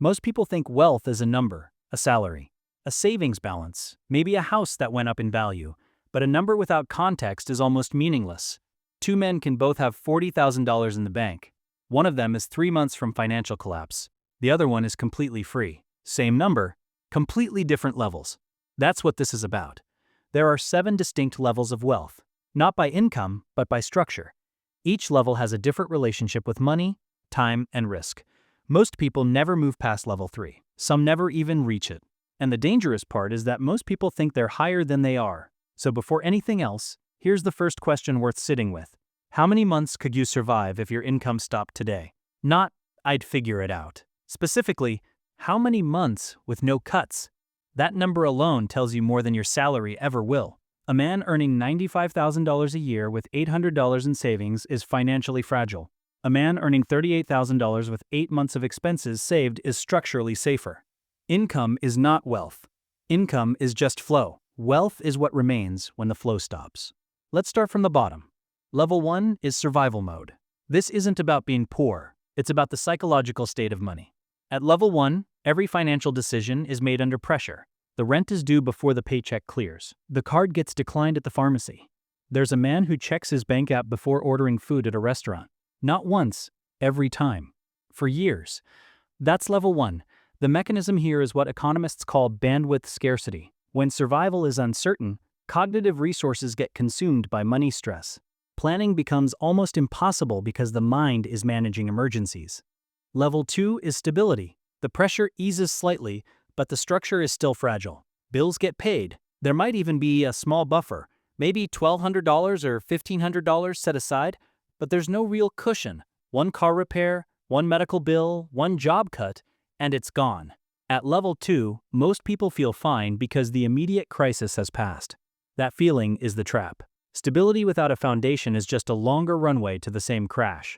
Most people think wealth is a number, a salary, a savings balance, maybe a house that went up in value, but a number without context is almost meaningless. Two men can both have $40,000 in the bank. One of them is 3 months from financial collapse. The other one is completely free. Same number, completely different levels. That's what this is about. There are 7 distinct levels of wealth, not by income, but by structure. Each level has a different relationship with money, time, and risk. Most people never move past level 3. Some never even reach it. And the dangerous part is that most people think they're higher than they are. So before anything else, here's the first question worth sitting with. How many months could you survive if your income stopped today? Not, I'd figure it out. Specifically, how many months with no cuts? That number alone tells you more than your salary ever will. A man earning $95,000 a year with $800 in savings is financially fragile. A man earning $38,000 with 8 months of expenses saved is structurally safer. Income is not wealth. Income is just flow. Wealth is what remains when the flow stops. Let's start from the bottom. Level 1 is survival mode. This isn't about being poor, it's about the psychological state of money. At level 1, every financial decision is made under pressure. The rent is due before the paycheck clears. The card gets declined at the pharmacy. There's a man who checks his bank app before ordering food at a restaurant. Not once, every time. For years. That's level 1. The mechanism here is what economists call bandwidth scarcity. When survival is uncertain, cognitive resources get consumed by money stress. Planning becomes almost impossible because the mind is managing emergencies. Level 2 is stability. The pressure eases slightly, but the structure is still fragile. Bills get paid. There might even be a small buffer, maybe $1,200 or $1,500 set aside, but there's no real cushion. One car repair, one medical bill, one job cut, and it's gone. At level 2, most people feel fine because the immediate crisis has passed. That feeling is the trap. Stability without a foundation is just a longer runway to the same crash.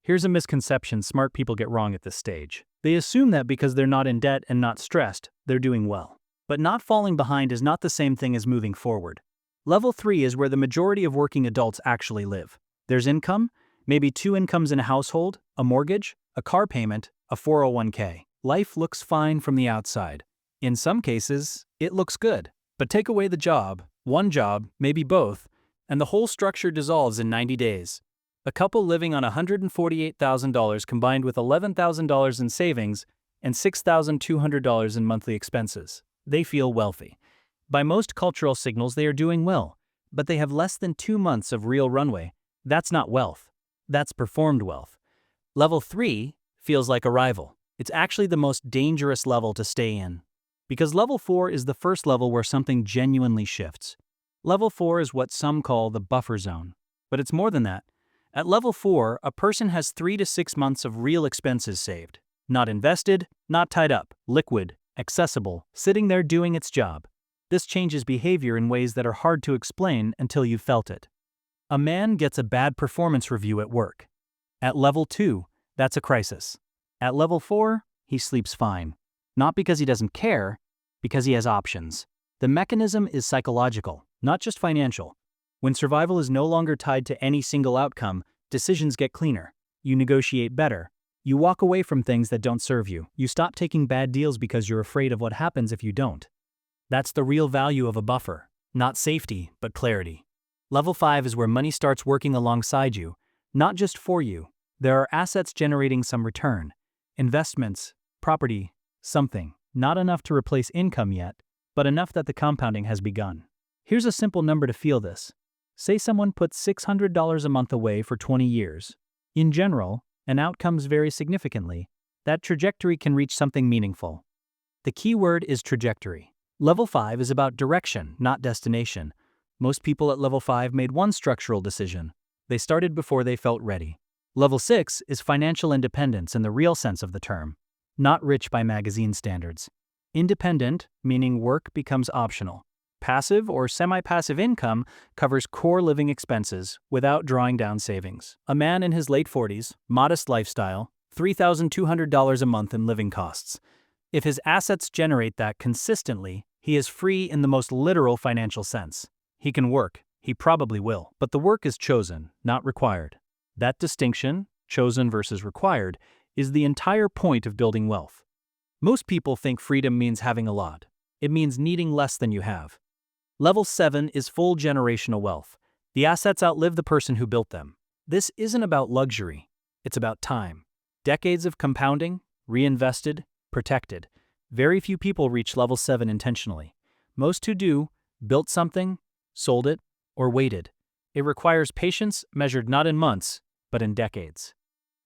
Here's a misconception smart people get wrong at this stage. They assume that because they're not in debt and not stressed, they're doing well. But not falling behind is not the same thing as moving forward. Level 3 is where the majority of working adults actually live. There's income, maybe 2 incomes in a household, a mortgage, a car payment, a 401k. Life looks fine from the outside. In some cases, it looks good. But take away the job, one job, maybe both, and the whole structure dissolves in 90 days. A couple living on $148,000 combined with $11,000 in savings and $6,200 in monthly expenses. They feel wealthy. By most cultural signals, they are doing well, but they have less than 2 months of real runway. That's not wealth. That's performed wealth. Level 3 feels like arrival. It's actually the most dangerous level to stay in. Because level 4 is the first level where something genuinely shifts. Level 4 is what some call the buffer zone. But it's more than that. At level 4, a person has 3 to 6 months of real expenses saved. Not invested, not tied up, liquid, accessible, sitting there doing its job. This changes behavior in ways that are hard to explain until you've felt it. A man gets a bad performance review at work. At level 2, that's a crisis. At level 4, he sleeps fine. Not because he doesn't care, because he has options. The mechanism is psychological, not just financial. When survival is no longer tied to any single outcome, decisions get cleaner. You negotiate better. You walk away from things that don't serve you. You stop taking bad deals because you're afraid of what happens if you don't. That's the real value of a buffer. Not safety, but clarity. Level 5 is where money starts working alongside you, not just for you. There are assets generating some return. Investments, property, something. Not enough to replace income yet, but enough that the compounding has begun. Here's a simple number to feel this. Say someone puts $600 a month away for 20 years. In general, and outcomes vary significantly, that trajectory can reach something meaningful. The key word is trajectory. Level 5 is about direction, not destination. Most people at level 5 made one structural decision. They started before they felt ready. Level 6 is financial independence in the real sense of the term, not rich by magazine standards. Independent, meaning work becomes optional. Passive or semi-passive income covers core living expenses without drawing down savings. A man in his late 40s, modest lifestyle, $3,200 a month in living costs. If his assets generate that consistently, he is free in the most literal financial sense. He can work, he probably will, but the work is chosen, not required. That distinction, chosen versus required, is the entire point of building wealth. Most people think freedom means having a lot. It means needing less than you have. Level 7 is full generational wealth. The assets outlive the person who built them. This isn't about luxury. It's about time. Decades of compounding, reinvested, protected. Very few people reach level 7 intentionally. Most who do, built something, sold it, or waited. It requires patience measured not in months, but in decades.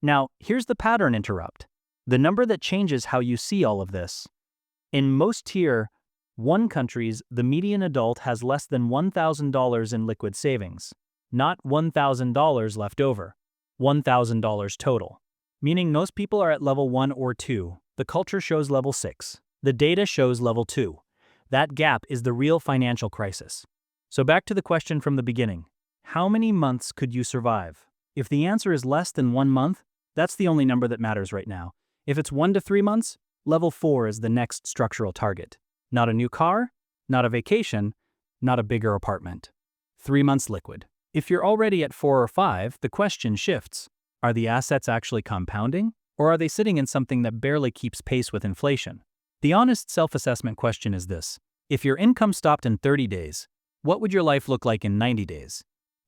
Now, here's the pattern interrupt. The number that changes how you see all of this. In most Tier 1 countries, the median adult has less than $1,000 in liquid savings. Not $1,000 left over. $1,000 total. Meaning most people are at level 1 or 2. The culture shows level 6. The data shows level 2. That gap is the real financial crisis. So back to the question from the beginning. How many months could you survive? If the answer is less than 1 month, that's the only number that matters right now. If it's 1 to 3 months, level 4 is the next structural target. Not a new car, not a vacation, not a bigger apartment. 3 months liquid. If you're already at 4 or 5, the question shifts. Are the assets actually compounding, or are they sitting in something that barely keeps pace with inflation? The honest self-assessment question is this. If your income stopped in 30 days, what would your life look like in 90 days?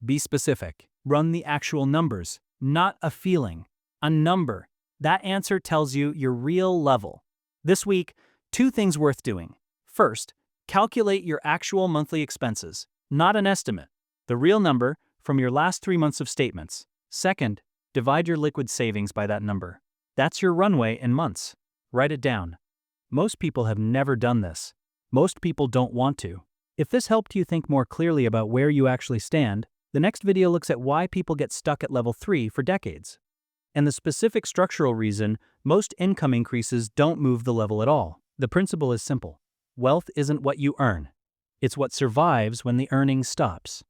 Be specific. Run the actual numbers, not a feeling. A number. That answer tells you your real level. This week, 2 things worth doing. First, calculate your actual monthly expenses, not an estimate. The real number from your last 3 months of statements. Second, divide your liquid savings by that number. That's your runway in months. Write it down. Most people have never done this. Most people don't want to. If this helped you think more clearly about where you actually stand, the next video looks at why people get stuck at level 3 for decades. And the specific structural reason most income increases don't move the level at all. The principle is simple. Wealth isn't what you earn. It's what survives when the earning stops.